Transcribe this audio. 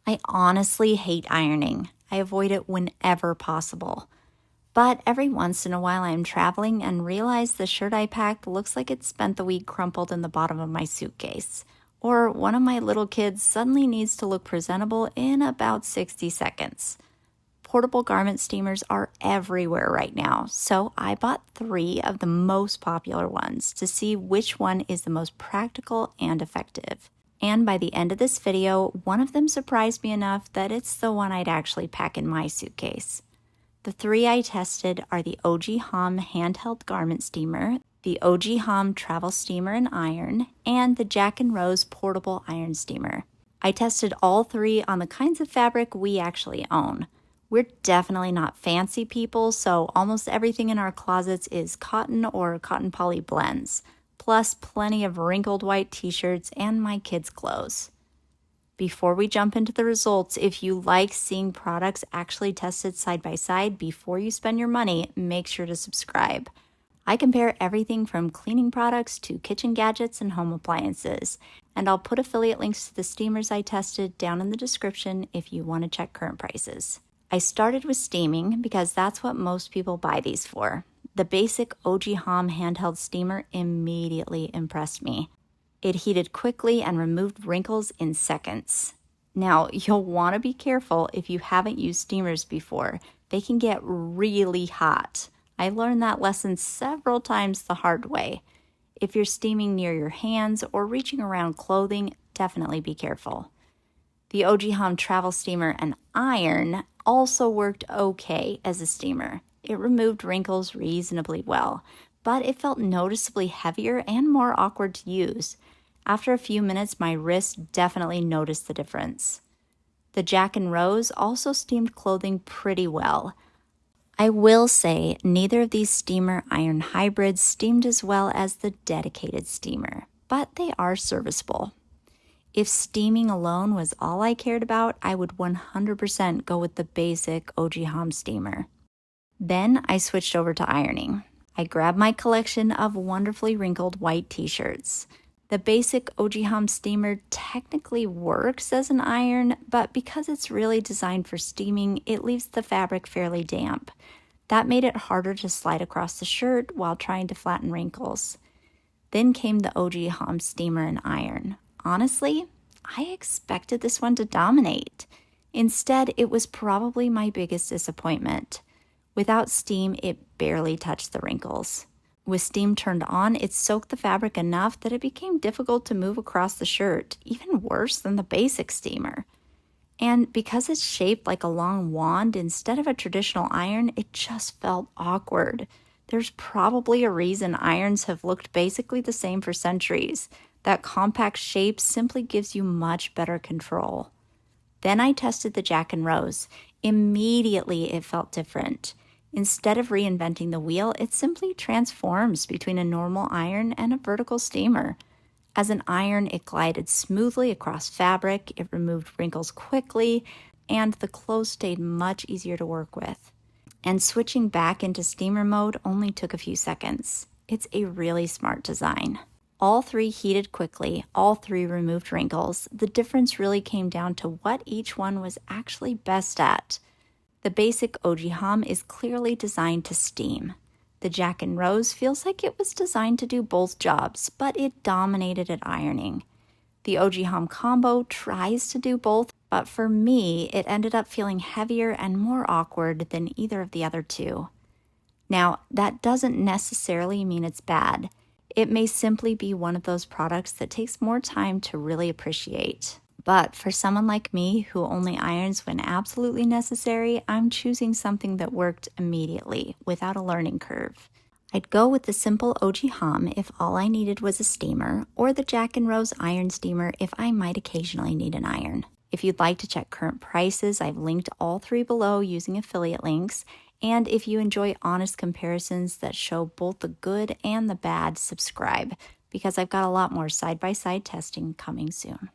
I honestly hate ironing. I avoid it whenever possible. But every once in a while I'm traveling and realize the shirt I packed looks like it spent the week crumpled in the bottom of my suitcase. Or one of my little kids suddenly needs to look presentable in about 60 seconds. Portable garment steamers are everywhere right now, so I bought 3 of the most popular ones to see which one is the most practical and effective. And by the end of this video, one of them surprised me enough that it's the one I'd actually pack in my suitcase. The 3 I tested are the OGHom handheld garment steamer, the OGHom travel steamer and iron, and the Jack & Rose portable iron steamer. I tested all 3 on the kinds of fabric we actually own. We're definitely not fancy people, so almost everything in our closets is cotton or cotton poly blends, plus plenty of wrinkled white t-shirts and my kids' clothes. Before we jump into the results, if you like seeing products actually tested side by side before you spend your money, make sure to subscribe. I compare everything from cleaning products to kitchen gadgets and home appliances, and I'll put affiliate links to the steamers I tested down in the description if you want to check current prices. I started with steaming because that's what most people buy these for. The basic OGHom handheld steamer immediately impressed me. It heated quickly and removed wrinkles in seconds. Now, you'll want to be careful if you haven't used steamers before. They can get really hot. I learned that lesson several times the hard way. If you're steaming near your hands or reaching around clothing, definitely be careful. The OGHom travel steamer and iron also worked okay as a steamer. It removed wrinkles reasonably well, but it felt noticeably heavier and more awkward to use. After a few minutes, my wrist definitely noticed the difference. The Jack & Rose also steamed clothing pretty well. I will say neither of these steamer iron hybrids steamed as well as the dedicated steamer, but they are serviceable. If steaming alone was all I cared about, I would 100% go with the basic OGHom steamer. Then I switched over to ironing. I grabbed my collection of wonderfully wrinkled white t-shirts. The basic OGHom steamer technically works as an iron, but because it's really designed for steaming, it leaves the fabric fairly damp. That made it harder to slide across the shirt while trying to flatten wrinkles. Then came the OGHom steamer and iron. Honestly, I expected this one to dominate. Instead, it was probably my biggest disappointment. Without steam, it barely touched the wrinkles. With steam turned on, it soaked the fabric enough that it became difficult to move across the shirt, even worse than the basic steamer. And because it's shaped like a long wand instead of a traditional iron, it just felt awkward. There's probably a reason irons have looked basically the same for centuries. That compact shape simply gives you much better control. Then I tested the Jack & Rose. Immediately it felt different. Instead of reinventing the wheel, it simply transforms between a normal iron and a vertical steamer. As an iron, it glided smoothly across fabric, it removed wrinkles quickly, and the clothes stayed much easier to work with. And switching back into steamer mode only took a few seconds. It's a really smart design. All 3 heated quickly, all 3 removed wrinkles. The difference really came down to what each one was actually best at. The basic OGHom is clearly designed to steam. The Jack & Rose feels like it was designed to do both jobs, but it dominated at ironing. The OGHom combo tries to do both, but for me, it ended up feeling heavier and more awkward than either of the other 2. Now, that doesn't necessarily mean it's bad. It may simply be one of those products that takes more time to really appreciate. But for someone like me who only irons when absolutely necessary, I'm choosing something that worked immediately, without a learning curve. I'd go with the simple OGHom if all I needed was a steamer, or the Jack & Rose iron steamer if I might occasionally need an iron. If you'd like to check current prices, I've linked all 3 below using affiliate links. And if you enjoy honest comparisons that show both the good and the bad, subscribe, because I've got a lot more side-by-side testing coming soon.